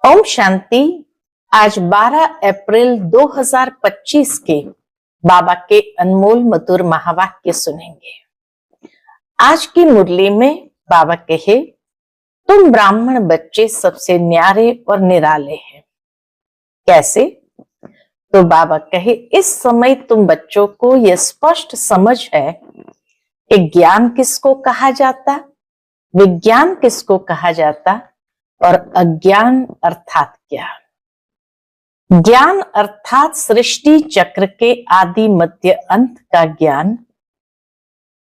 ओम शांति। आज 12 अप्रैल 2025 के बाबा के अनमोल मधुर महावाक्य सुनेंगे। आज की मुरली में बाबा कहे, तुम ब्राह्मण बच्चे सबसे न्यारे और निराले हैं। कैसे? तो बाबा कहे, इस समय तुम बच्चों को यह स्पष्ट समझ है कि ज्ञान किसको कहा जाता, विज्ञान किसको कहा जाता और अज्ञान अर्थात क्या। ज्ञान अर्थात सृष्टि चक्र के आदि मध्य अंत का ज्ञान,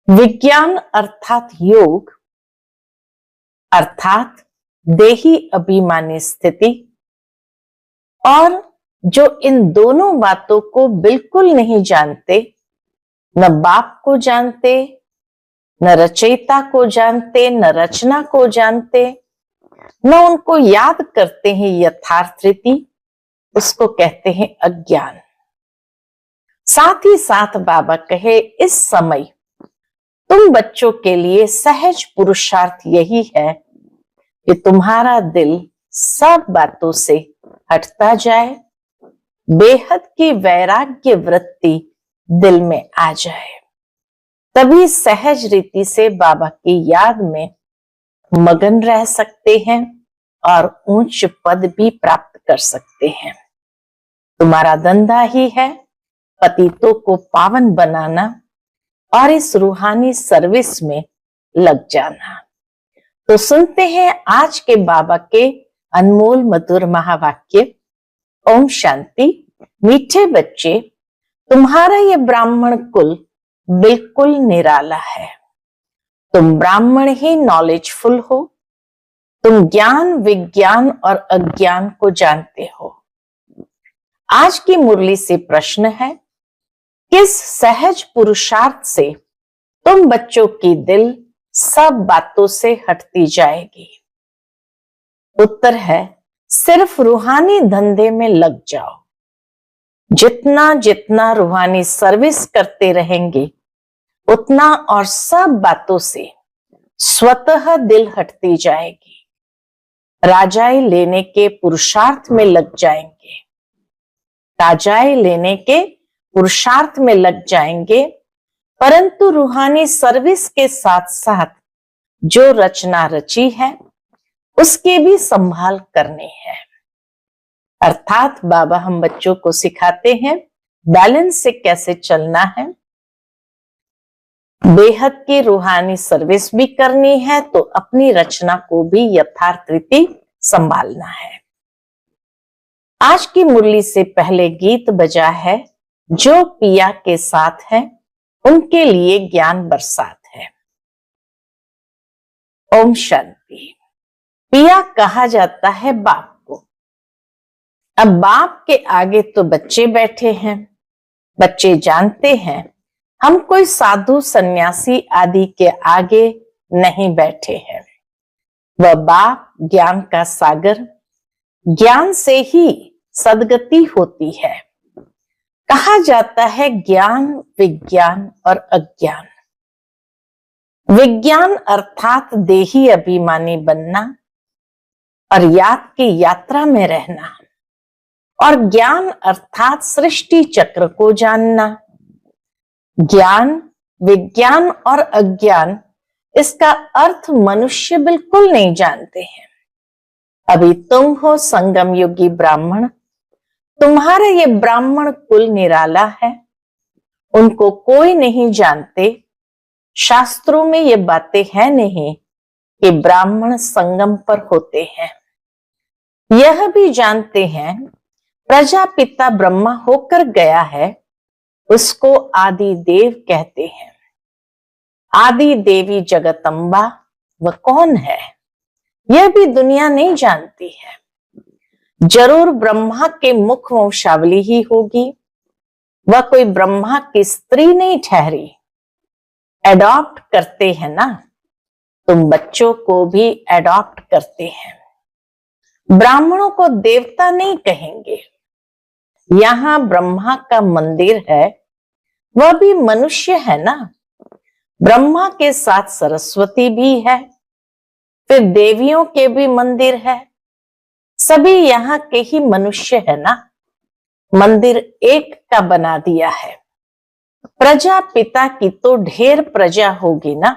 विज्ञान अर्थात योग अर्थात देही अभिमानी स्थिति, और जो इन दोनों बातों को बिल्कुल नहीं जानते, न बाप को जानते, न रचयिता को जानते, न रचना को जानते, न उनको याद करते हैं यथार्थ रीति, उसको कहते हैं अज्ञान। साथ ही साथ बाबा कहे, इस समय तुम बच्चों के लिए सहज पुरुषार्थ यही है कि तुम्हारा दिल सब बातों से हटता जाए, बेहद की वैराग्य वृत्ति दिल में आ जाए, तभी सहज रीति से बाबा की याद में मगन रह सकते हैं और ऊंच पद भी प्राप्त कर सकते हैं। तुम्हारा धंधा ही है पतितों को पावन बनाना और इस रूहानी सर्विस में लग जाना। तो सुनते हैं आज के बाबा के अनमोल मधुर महावाक्य। ओम शांति। मीठे बच्चे, तुम्हारा ये ब्राह्मण कुल बिल्कुल निराला है। तुम ब्राह्मण ही नॉलेजफुल हो। तुम ज्ञान, विज्ञान और अज्ञान को जानते हो। आज की मुरली से प्रश्न है, किस सहज पुरुषार्थ से तुम बच्चों की दिल सब बातों से हटती जाएगी? उत्तर है, सिर्फ रूहानी धंधे में लग जाओ। जितना जितना रूहानी सर्विस करते रहेंगे, उतना और सब बातों से स्वतः दिल हटती जाएगी। राजाई लेने के पुरुषार्थ में लग जाएंगे, राजाई लेने के पुरुषार्थ में लग जाएंगे, परंतु रूहानी सर्विस के साथ साथ जो रचना रची है उसकी भी संभाल करनी है। अर्थात बाबा हम बच्चों को सिखाते हैं बैलेंस से कैसे चलना है। बेहद की रूहानी सर्विस भी करनी है तो अपनी रचना को भी यथार्थ रीति संभालना है। आज की मुरली से पहले गीत बजा है, जो पिया के साथ है उनके लिए ज्ञान बरसात है। ओम शांति। पिया कहा जाता है बाप को। अब बाप के आगे तो बच्चे बैठे हैं। बच्चे जानते हैं हम कोई साधु सन्यासी आदि के आगे नहीं बैठे हैं। वह बाप ज्ञान का सागर, ज्ञान से ही सदगति होती है। कहा जाता है ज्ञान, विज्ञान और अज्ञान। विज्ञान अर्थात देही अभिमानी बनना और याद की यात्रा में रहना, और ज्ञान अर्थात सृष्टि चक्र को जानना। ज्ञान, विज्ञान और अज्ञान, इसका अर्थ मनुष्य बिल्कुल नहीं जानते हैं। अभी तुम हो संगम युगी ब्राह्मण, तुम्हारा ये ब्राह्मण कुल निराला है। उनको कोई नहीं जानते। शास्त्रों में ये बातें हैं नहीं कि ब्राह्मण संगम पर होते हैं। यह भी जानते हैं प्रजापिता ब्रह्मा होकर गया है, उसको आदि देव कहते हैं। आदि देवी जगदम्बा वह कौन है, यह भी दुनिया नहीं जानती है। जरूर ब्रह्मा के मुख वंशावली ही होगी। वह कोई ब्रह्मा की स्त्री नहीं ठहरी। एडॉप्ट करते हैं ना, तुम बच्चों को भी एडॉप्ट करते हैं। ब्राह्मणों को देवता नहीं कहेंगे। यहां ब्रह्मा का मंदिर है, वह भी मनुष्य है ना। ब्रह्मा के साथ सरस्वती भी है, फिर देवियों के भी मंदिर है। सभी यहाँ के ही मनुष्य है ना, मंदिर एक का बना दिया है। प्रजा पिता की तो ढेर प्रजा होगी ना,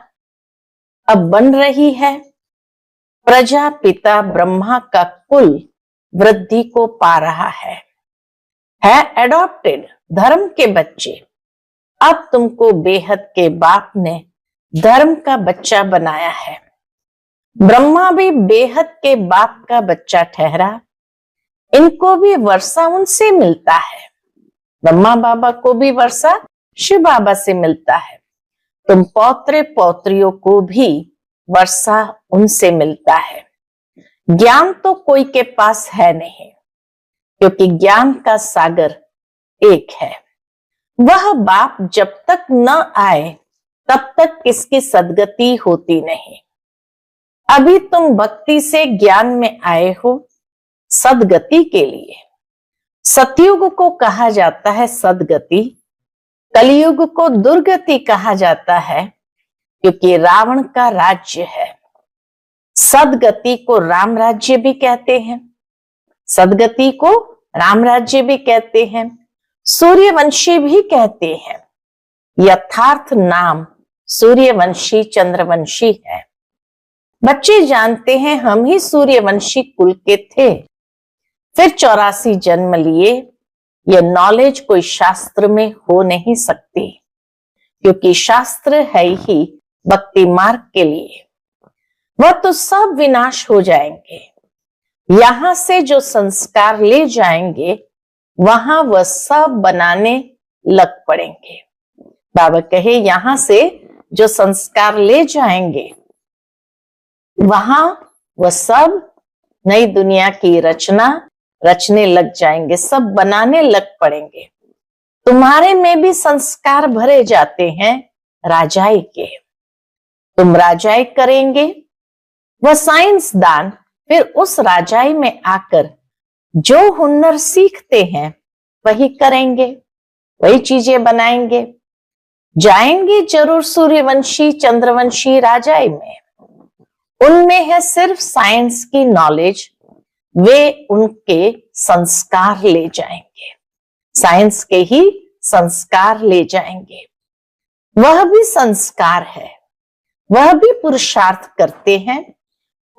अब बन रही है। प्रजा पिता ब्रह्मा का कुल वृद्धि को पा रहा है एडॉप्टेड धर्म के बच्चे। अब तुमको बेहद के बाप ने धर्म का बच्चा बनाया है। ब्रह्मा भी बेहद के बाप का बच्चा ठहरा। इनको भी वर्षा उनसे मिलता है। ब्रह्मा बाबा को भी वर्षा शिव बाबा से मिलता है। तुम पौत्रे पौत्रियों को भी वर्षा उनसे मिलता है। ज्ञान तो कोई के पास है नहीं, क्योंकि ज्ञान का सागर एक है। वह बाप जब तक न आए तब तक किसकी सदगति होती नहीं। अभी तुम भक्ति से ज्ञान में आए हो सदगति के लिए। सतयुग को कहा जाता है सदगति, कलयुग को दुर्गति कहा जाता है, क्योंकि रावण का राज्य है। सदगति को राम राज्य भी कहते हैं, सदगति को राम राज्य भी कहते हैं, सूर्यवंशी भी कहते हैं। यथार्थ नाम सूर्यवंशी चंद्रवंशी है। बच्चे जानते हैं हम ही सूर्यवंशी कुल के थे, फिर 84 जन्म लिए। यह नॉलेज कोई शास्त्र में हो नहीं सकती, क्योंकि शास्त्र है ही भक्ति मार्ग के लिए। वह तो सब विनाश हो जाएंगे। यहां से जो संस्कार ले जाएंगे वहां वह सब बनाने लग पड़ेंगे। बाबा कहे यहां से जो संस्कार ले जाएंगे वहां वह सब नई दुनिया की रचना रचने लग जाएंगे, सब बनाने लग पड़ेंगे। तुम्हारे में भी संस्कार भरे जाते हैं राजाई के। तुम राजाई करेंगे, वह साइंस दान फिर उस राजाई में आकर जो हुनर सीखते हैं वही करेंगे, वही चीजें बनाएंगे। जाएंगे जरूर सूर्यवंशी चंद्रवंशी राजाई में। उनमें है सिर्फ साइंस की नॉलेज, वे उनके संस्कार ले जाएंगे, साइंस के ही संस्कार ले जाएंगे। वह भी संस्कार है, वह भी पुरुषार्थ करते हैं।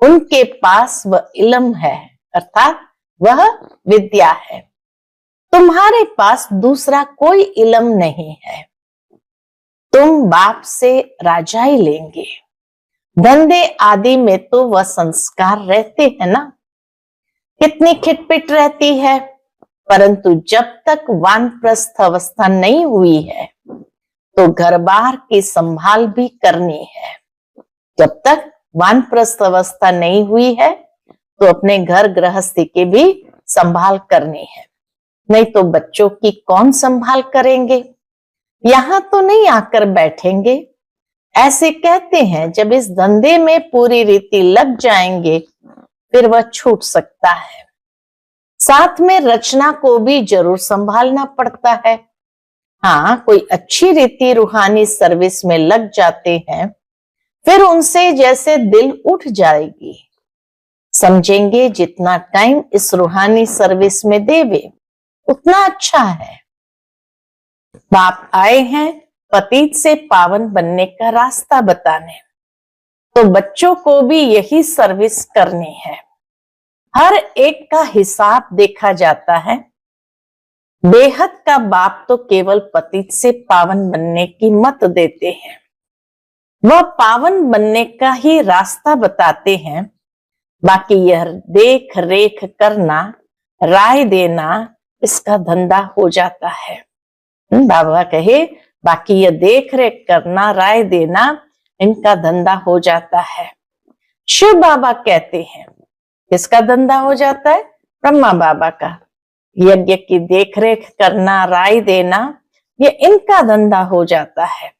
उनके पास वह इल्म है, अर्थात वह विद्या है। तुम्हारे पास दूसरा कोई इल्म नहीं है। तुम बाप से राजाई लेंगे। धंधे आदि में तो वह संस्कार रहते हैं ना, कितनी खिटपिट रहती है, परंतु जब तक वानप्रस्थ अवस्था नहीं हुई है तो घर बार की संभाल भी करनी है। जब तक वानप्रस्थ अवस्था नहीं हुई है तो अपने घर गृहस्थी की भी संभाल करनी है, नहीं तो बच्चों की कौन संभाल करेंगे। यहां तो नहीं आकर बैठेंगे। ऐसे कहते हैं जब इस धंधे में पूरी रीति लग जाएंगे फिर वह छूट सकता है। साथ में रचना को भी जरूर संभालना पड़ता है। हाँ, कोई अच्छी रीति रूहानी सर्विस में लग जाते हैं, फिर उनसे जैसे दिल उठ जाएगी। समझेंगे जितना टाइम इस रूहानी सर्विस में देवे उतना अच्छा है। बाप आए हैं पतित से पावन बनने का रास्ता बताने, तो बच्चों को भी यही सर्विस करनी है। हर एक का हिसाब देखा जाता है। बेहद का बाप तो केवल पतित से पावन बनने की मत देते हैं, वह पावन बनने का ही रास्ता बताते हैं। बाकी यह देख रेख करना, राय देना, इसका धंधा हो जाता है। बाबा कहे बाकी यह देख रेख करना, राय देना, इनका धंधा हो जाता है। शिव बाबा कहते हैं किसका धंधा हो जाता है? ब्रह्मा बाबा का। यज्ञ की देखरेख करना, राय देना, ये इनका धंधा हो जाता है।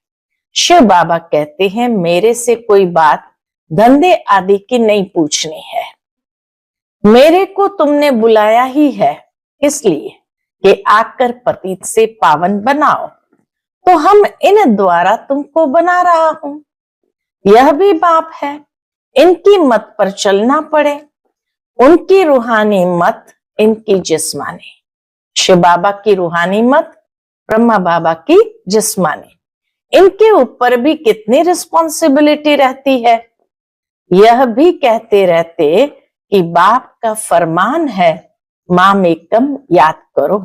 शिव बाबा कहते हैं मेरे से कोई बात धंधे आदि की नहीं पूछनी है। मेरे को तुमने बुलाया ही है इसलिए कि आकर पतित से पावन बनाओ, तो हम इन द्वारा तुमको बना रहा हूं। यह भी बाप है, इनकी मत पर चलना पड़े उनकी रूहानी मत, इनकी जिस्मानी। शिव बाबा की रूहानी मत, ब्रह्मा बाबा की जिस्मानी। इनके ऊपर भी कितनी रिस्पॉन्सिबिलिटी रहती है। यह भी कहते रहते कि बाप का फरमान है, माम एकम याद करो,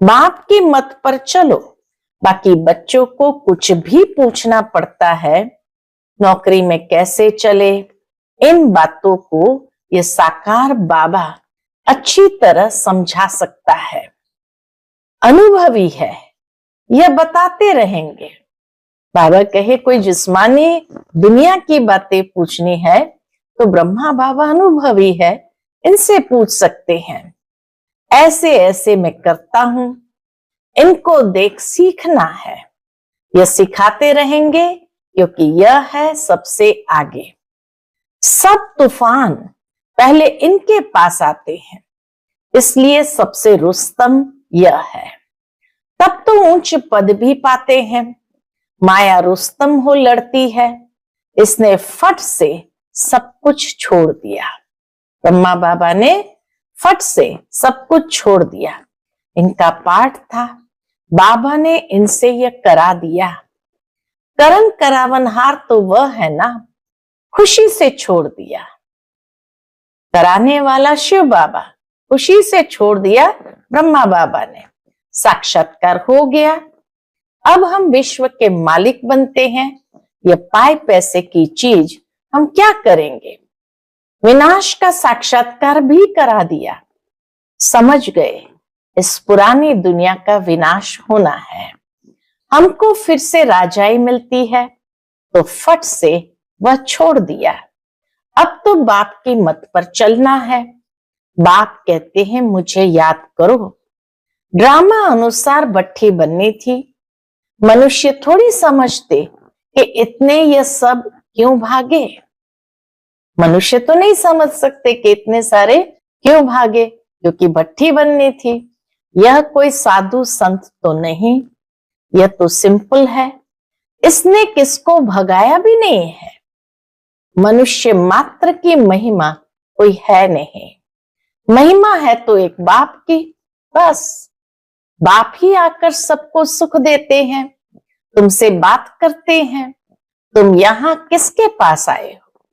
बाप की मत पर चलो। बाकी बच्चों को कुछ भी पूछना पड़ता है, नौकरी में कैसे चले, इन बातों को ये साकार बाबा अच्छी तरह समझा सकता है। अनुभवी है, यह बताते रहेंगे। बाबा कहे कोई जिस्मानी दुनिया की बातें पूछनी है तो ब्रह्मा बाबा अनुभवी है, इनसे पूछ सकते हैं। ऐसे ऐसे मैं करता हूं, इनको देख सीखना है। यह सिखाते रहेंगे क्योंकि यह है सबसे आगे। सब तूफान पहले इनके पास आते हैं, इसलिए सबसे रुस्तम यह है। तब तो ऊंच पद भी पाते हैं। माया रुस्तम हो लड़ती है, इसने फट से सब कुछ छोड़ दिया। ब्रह्मा बाबा ने फट से सब कुछ छोड़ दिया। इनका पाठ था, बाबा ने इनसे यह करा दिया। करन करावनहार तो वह है ना, खुशी से छोड़ दिया। कराने वाला शिव बाबा, खुशी से छोड़ दिया ब्रह्मा बाबा ने। साक्षात्कार हो गया। अब हम विश्व के मालिक बनते हैं। ये पाए पैसे की चीज हम क्या करेंगे। विनाश का साक्षात्कार भी करा दिया। समझ गए इस पुरानी दुनिया का विनाश होना है, हमको फिर से राजाई मिलती है, तो फट से वह छोड़ दिया। अब तो बाप की मत पर चलना है। बाप कहते हैं मुझे याद करो। ड्रामा अनुसार भट्ठी बननी थी। मनुष्य थोड़ी समझते कि इतने ये सब क्यों भागे। मनुष्य तो नहीं समझ सकते कि इतने सारे क्यों भागे, क्योंकि भट्ठी बननी थी। यह कोई साधु संत तो नहीं, यह तो सिंपल है। इसने किसको भगाया भी नहीं है। मनुष्य मात्र की महिमा कोई है नहीं। महिमा है तो एक बाप की, बस। बाप ही आकर सबको सुख देते हैं, तुमसे बात करते हैं। तुम यहां किसके पास आए हो।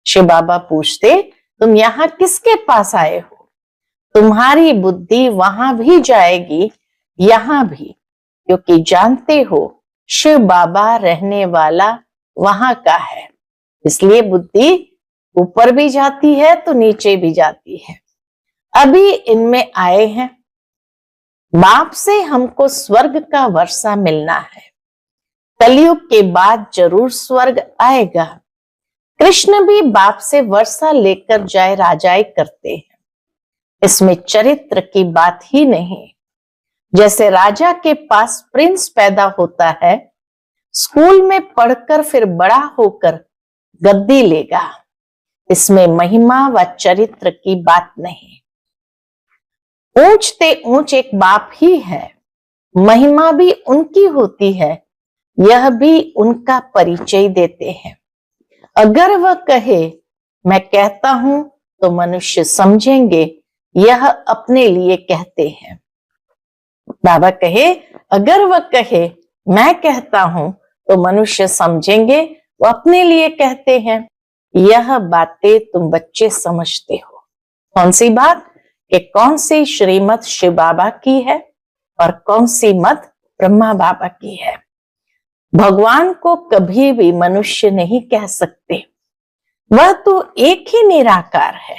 शिव बाबा पूछते तुम यहां किसके पास आए हो। तुम्हारी बुद्धि वहां भी जाएगी, यहां भी, क्योंकि जानते हो शिव बाबा रहने वाला वहां का है। इसलिए बुद्धि ऊपर भी जाती है तो नीचे भी जाती है। अभी इनमें आए हैं। बाप से हमको स्वर्ग का वर्षा मिलना है। कलयुग के बाद जरूर स्वर्ग आएगा। कृष्ण भी बाप से वर्षा लेकर जाए राजाई करते हैं। इसमें चरित्र की बात ही नहीं। जैसे राजा के पास प्रिंस पैदा होता है, स्कूल में पढ़कर फिर बड़ा होकर गद्दी लेगा। इसमें महिमा व चरित्र की बात नहीं। ऊंचते ऊंच एक बाप ही है, महिमा भी उनकी होती है, यह भी उनका परिचय देते हैं। अगर वह कहे मैं कहता हूं तो मनुष्य समझेंगे यह अपने लिए कहते हैं। बाबा कहे अगर वह कहे मैं कहता हूं तो मनुष्य समझेंगे वो अपने लिए कहते हैं। यह बातें तुम बच्चे समझते हो। कौन सी बात कि कौन सी श्रीमत शिव बाबा की है और कौन सी मत ब्रह्मा बाबा की है। भगवान को कभी भी मनुष्य नहीं कह सकते, वह तो एक ही निराकार है,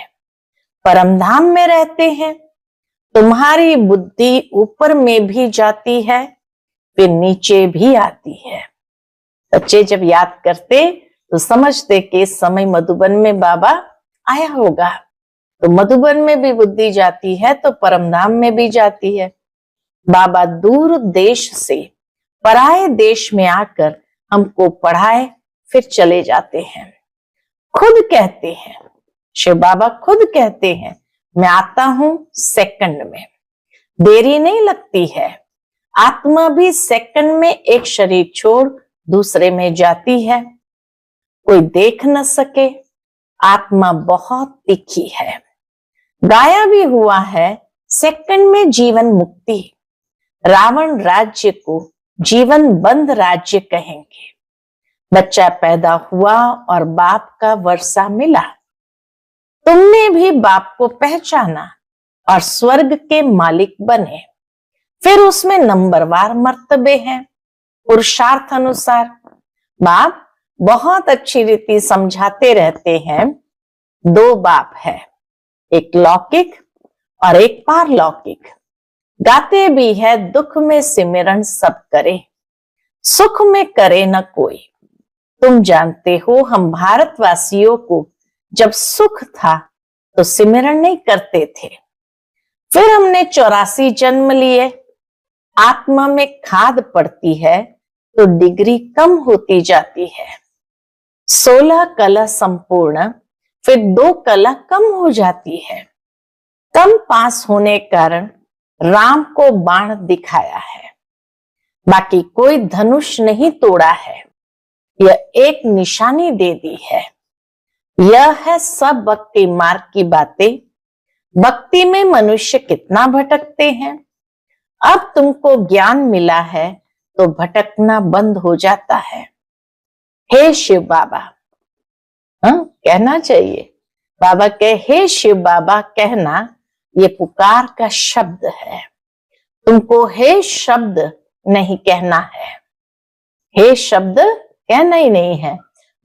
परमधाम में रहते हैं। तुम्हारी बुद्धि ऊपर में भी जाती है, फिर नीचे भी आती है। बच्चे जब याद करते तो समझते कि इस समय मधुबन में बाबा आया होगा, तो मधुबन में भी बुद्धि जाती है तो परमधाम में भी जाती है। बाबा दूर देश से पराए देश में आकर हमको पढ़ाए फिर चले जाते हैं। खुद कहते हैं, शिव बाबा खुद कहते हैं मैं आता हूं सेकंड में, देरी नहीं लगती है। आत्मा भी सेकंड में एक शरीर छोड़ दूसरे में जाती है। कोई देख न सके, आत्मा बहुत तीखी है। गाया भी हुआ है, सेकंड में जीवन मुक्ति। रावण राज्य को जीवन बंद राज्य कहेंगे। बच्चा पैदा हुआ और बाप का वर्षा मिला। तुमने भी बाप को पहचाना और स्वर्ग के मालिक बने। फिर उसमें नंबरवार मर्तबे हैं पुरुषार्थ अनुसार। बाप बहुत अच्छी रीति समझाते रहते हैं। दो बाप है, एक लौकिक और एक पारलौकिक। गाते भी है, दुख में सिमरन सब करे, सुख में करे न कोई। तुम जानते हो, हम भारतवासियों को जब सुख था तो सिमरन नहीं करते थे। फिर हमने 84 जन्म लिए। आत्मा में खाद पड़ती है तो डिग्री कम होती जाती है। 16 कला संपूर्ण, फिर 2 कला कम हो जाती है। कम पास होने कारण राम को बाण दिखाया है, बाकी कोई धनुष नहीं तोड़ा है। यह एक निशानी दे दी है। यह है सब भक्ति मार्ग की बातें। भक्ति में मनुष्य कितना भटकते हैं। अब तुमको ज्ञान मिला है तो भटकना बंद हो जाता है। हे शिव बाबा, कहना चाहिए। बाबा कहे हे शिव बाबा, कहना ये पुकार का शब्द है। तुमको हे शब्द नहीं कहना है। हे शब्द कहना ही नहीं है।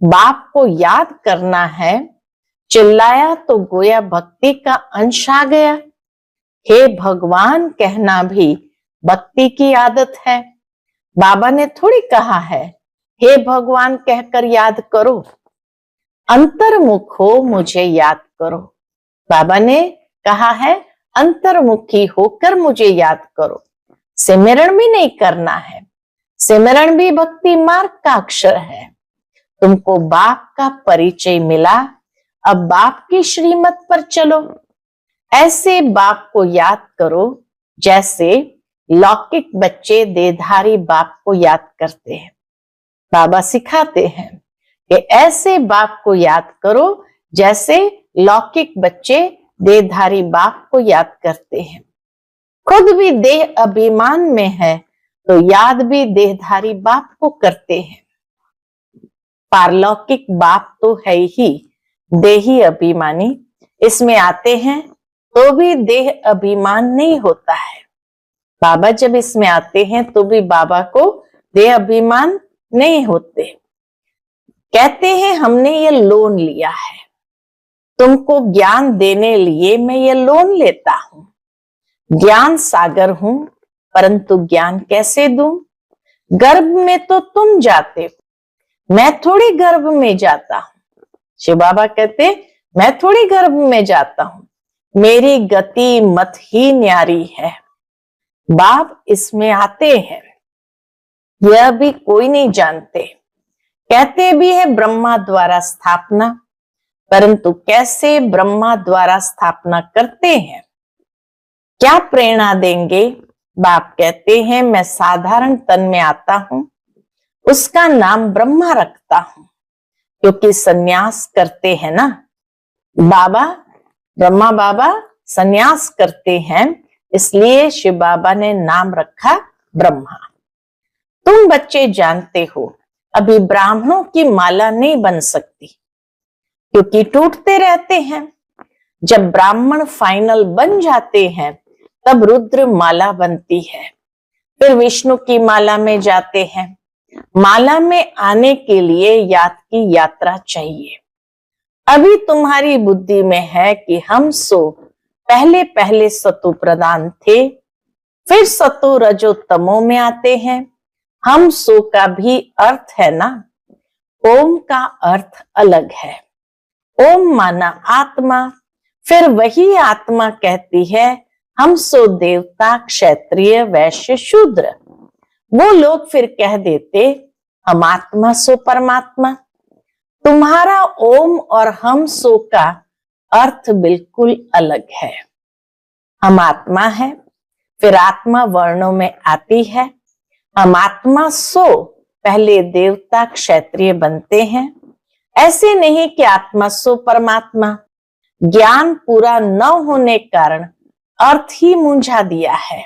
बाप को याद करना है। चिल्लाया तो गोया भक्ति का अंश आ गया। हे भगवान कहना भी भक्ति की आदत है। बाबा ने थोड़ी कहा है हे भगवान कहकर याद करो। अंतर्मुख हो मुझे याद करो। बाबा ने कहा है अंतर्मुखी होकर मुझे याद करो। सिमरण भी नहीं करना है। सिमरण भी भक्ति मार्ग का अक्षर है। तुमको बाप का परिचय मिला, अब बाप की श्रीमत पर चलो। ऐसे बाप को याद करो जैसे लौकिक बच्चे देहधारी बाप को याद करते हैं। बाबा सिखाते हैं कि ऐसे बाप को याद करो जैसे लौकिक बच्चे देहधारी बाप को याद करते हैं। खुद भी देह अभिमान में है तो याद भी देहधारी बाप को करते हैं। पारलौकिक बाप तो है ही देही अभिमानी। इसमें आते हैं तो भी देह अभिमान नहीं होता है। बाबा जब इसमें आते हैं तो भी बाबा को देह अभिमान नहीं होते। कहते हैं हमने ये लोन लिया है, तुमको ज्ञान देने लिए मैं ये लोन लेता हूं। ज्ञान सागर हूं, परंतु ज्ञान कैसे दूं? गर्भ में तो तुम जाते हो, मैं थोड़ी गर्भ में जाता हूं। शिव बाबा कहते मैं थोड़ी गर्भ में जाता हूं, मेरी गति मत ही न्यारी है। बाप इसमें आते हैं, यह भी कोई नहीं जानते। कहते भी है ब्रह्मा द्वारा स्थापना, परंतु कैसे ब्रह्मा द्वारा स्थापना करते हैं, क्या प्रेरणा देंगे? बाप कहते हैं मैं साधारण तन में आता हूं, उसका नाम ब्रह्मा रखता हूं, क्योंकि सन्यास करते हैं ना बाबा। ब्रह्मा बाबा सन्यास करते हैं, इसलिए शिव बाबा ने नाम रखा ब्रह्मा। तुम बच्चे जानते हो अभी ब्राह्मणों की माला नहीं बन सकती, क्योंकि टूटते रहते हैं। जब ब्राह्मण फाइनल बन जाते हैं तब रुद्र माला बनती है, फिर विष्णु की माला में जाते हैं। माला में आने के लिए याद की यात्रा चाहिए। अभी तुम्हारी बुद्धि में है कि हम सो पहले पहले सतु प्रधान थे, फिर सतो रजो तमो में आते हैं। हम सो का भी अर्थ है ना, ओम का अर्थ अलग है। ओम माना आत्मा, फिर वही आत्मा कहती है हम सो देवता क्षत्रिय वैश्य शूद्र। वो लोग फिर कह देते हम आत्मा सो परमात्मा। तुम्हारा ओम और हम सो का अर्थ बिल्कुल अलग है। हम आत्मा है, फिर आत्मा वर्णों में आती है। हम आत्मा सो पहले देवता क्षत्रिय बनते हैं, ऐसे नहीं कि आत्मा सो परमात्मा। ज्ञान पूरा न होने कारण अर्थ ही मूंझा दिया है।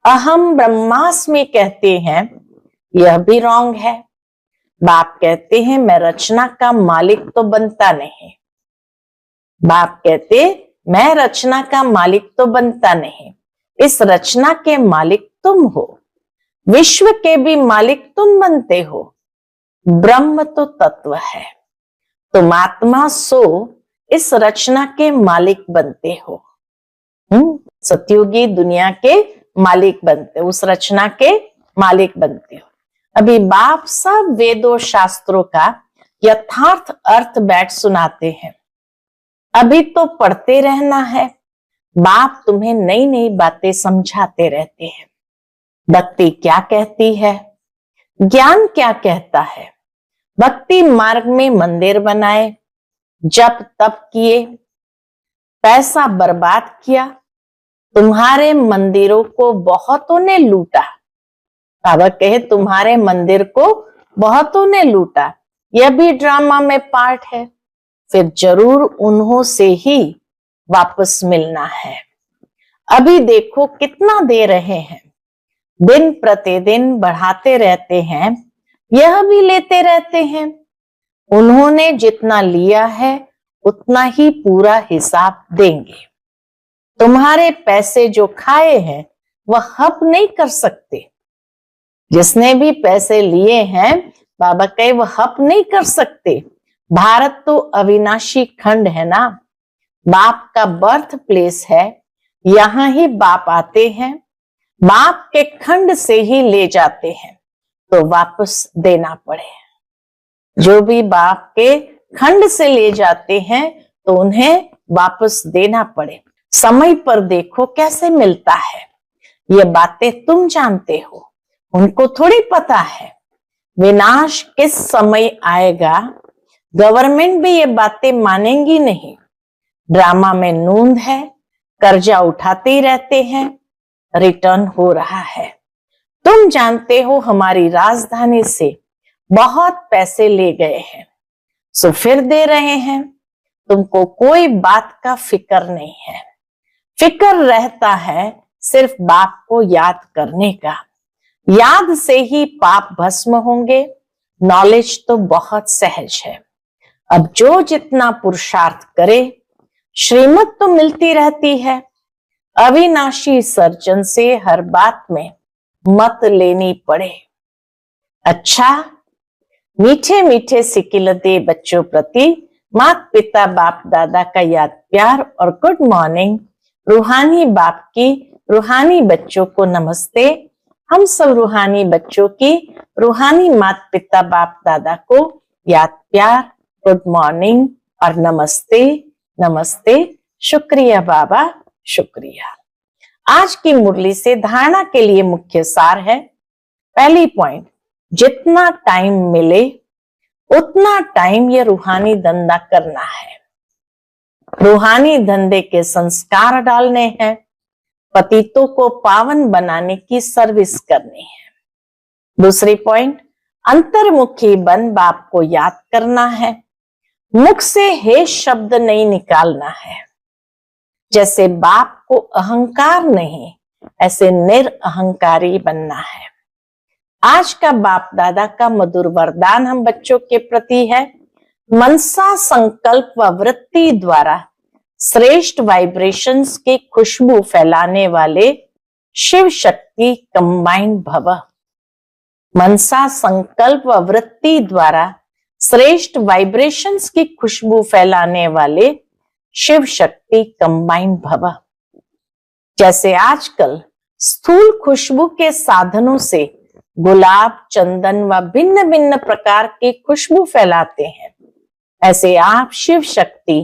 अहम ब्रह्मास्मि कहते हैं, यह भी रॉन्ग है। बाप कहते हैं मैं रचना का मालिक तो बनता नहीं। बाप कहते मैं रचना का मालिक तो बनता नहीं, इस रचना के मालिक तुम हो, विश्व के भी मालिक तुम बनते हो। ब्रह्म तो तत्व है, तुम आत्मा सो इस रचना के मालिक बनते हो। सतयुगी दुनिया के मालिक बनते हो, उस रचना के मालिक बनते हो। अभी बाप सब वेदों शास्त्रों का यथार्थ अर्थ बैठ सुनाते हैं। अभी तो पढ़ते रहना है। बाप तुम्हें नई नई बातें समझाते रहते हैं। भक्ति क्या कहती है, ज्ञान क्या कहता है। भक्ति मार्ग में मंदिर बनाए, जप तप किए, पैसा बर्बाद किया, तुम्हारे मंदिरों को बहुतों ने लूटा। बाबा कहे तुम्हारे मंदिर को बहुतों ने लूटा, यह भी ड्रामा में पार्ट है, फिर जरूर उन्हों से ही वापस मिलना है। अभी देखो कितना दे रहे हैं, दिन प्रतिदिन बढ़ाते रहते हैं, यह भी लेते रहते हैं। उन्होंने जितना लिया है उतना ही पूरा हिसाब देंगे। तुम्हारे पैसे जो खाए हैं वह हप नहीं कर सकते। जिसने भी पैसे लिए हैं बाबा कहे वह हप नहीं कर सकते। भारत तो अविनाशी खंड है ना, बाप का बर्थ प्लेस है, यहां ही बाप आते हैं, बाप के खंड से ही ले जाते हैं, तो वापस देना पड़े। जो भी बाप के खंड से ले जाते हैं तो उन्हें वापस देना पड़े। समय पर देखो कैसे मिलता है, ये बातें तुम जानते हो, उनको थोड़ी पता है विनाश किस समय आएगा। गवर्नमेंट भी ये बातें मानेंगी नहीं। ड्रामा में नूंद है, कर्जा उठाते ही रहते हैं, रिटर्न हो रहा है। तुम जानते हो हमारी राजधानी से बहुत पैसे ले गए हैं, सो फिर दे रहे हैं। तुमको कोई बात का फिक्र नहीं है, फिक्र रहता है सिर्फ बाप को याद करने का। याद से ही पाप भस्म होंगे। नॉलेज तो बहुत सहज है, अब जो जितना पुरुषार्थ करे श्रीमत तो मिलती रहती है। अविनाशी सर्जन से हर बात में मत लेनी पड़े। अच्छा, मीठे मीठे सिकिलते बच्चों प्रति माता पिता बाप दादा का याद प्यार और गुड मॉर्निंग। रूहानी बाप की रूहानी बच्चों को नमस्ते। हम सब रूहानी बच्चों की रूहानी माता पिता बाप दादा को याद प्यार, गुड मॉर्निंग और नमस्ते नमस्ते। शुक्रिया बाबा, शुक्रिया। आज की मुरली से धारणा के लिए मुख्य सार है। पहली पॉइंट, जितना टाइम मिले उतना टाइम ये रूहानी धंधा करना है। रूहानी धंधे के संस्कार डालने हैं, पतितों को पावन बनाने की सर्विस करनी है। दूसरी पॉइंट, अंतर्मुखी बन बाप को याद करना है, मुख से हे शब्द नहीं निकालना है। जैसे बाप को अहंकार नहीं, ऐसे निरअहंकारी बनना है। आज का बाप दादा का मधुर वरदान हम बच्चों के प्रति है, मनसा संकल्प व वृत्ति द्वारा श्रेष्ठ वाइब्रेशंस की खुशबू फैलाने वाले शिव शक्ति कंबाइंड भव। मनसा संकल्प व वृत्ति द्वारा श्रेष्ठ वाइब्रेशंस की खुशबू फैलाने वाले शिव शक्ति कंबाइंड भव। जैसे आजकल स्थूल खुशबू के साधनों से गुलाब, चंदन व भिन्न भिन्न प्रकार की खुशबू फैलाते हैं, ऐसे आप शिव शक्ति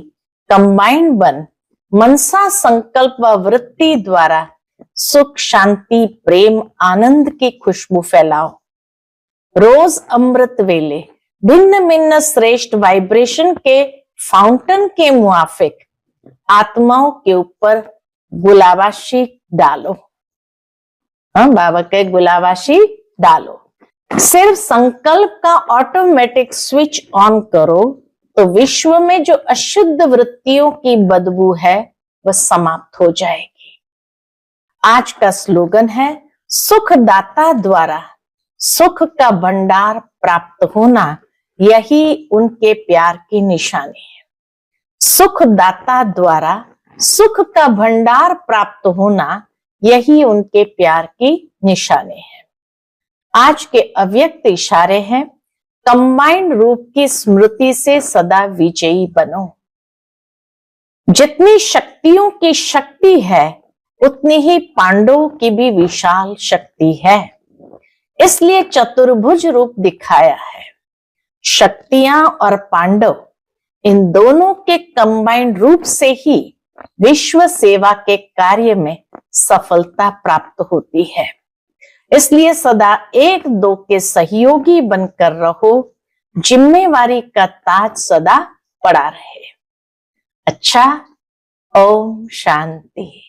कंबाइंड बन मनसा संकल्प व वृत्ति द्वारा सुख, शांति, प्रेम, आनंद की खुशबू फैलाओ। रोज अमृत वेले भिन्न भिन्न श्रेष्ठ वाइब्रेशन के फाउंटेन के मुआफिक आत्माओं के ऊपर गुलाबाशी डालो। बाबा के गुलाबाशी डालो। सिर्फ संकल्प का ऑटोमेटिक स्विच ऑन करो तो विश्व में जो अशुद्ध वृत्तियों की बदबू है वह समाप्त हो जाएगी। आज का स्लोगन है, सुखदाता द्वारा सुख का भंडार प्राप्त होना यही उनके प्यार की निशानी है। सुखदाता द्वारा सुख का भंडार प्राप्त होना यही उनके प्यार की निशानी है। आज के अव्यक्त इशारे हैं, कंबाइंड रूप की स्मृति से सदा विजयी बनो। जितनी शक्तियों की शक्ति है उतनी ही पांडवों की भी विशाल शक्ति है, इसलिए चतुर्भुज रूप दिखाया है। शक्तियां और पांडव इन दोनों के कंबाइंड रूप से ही विश्व सेवा के कार्य में सफलता प्राप्त होती है। इसलिए सदा एक दो के सहयोगी बनकर रहो, जिम्मेवारी का ताज सदा पड़ा रहे। अच्छा, ओम शांति।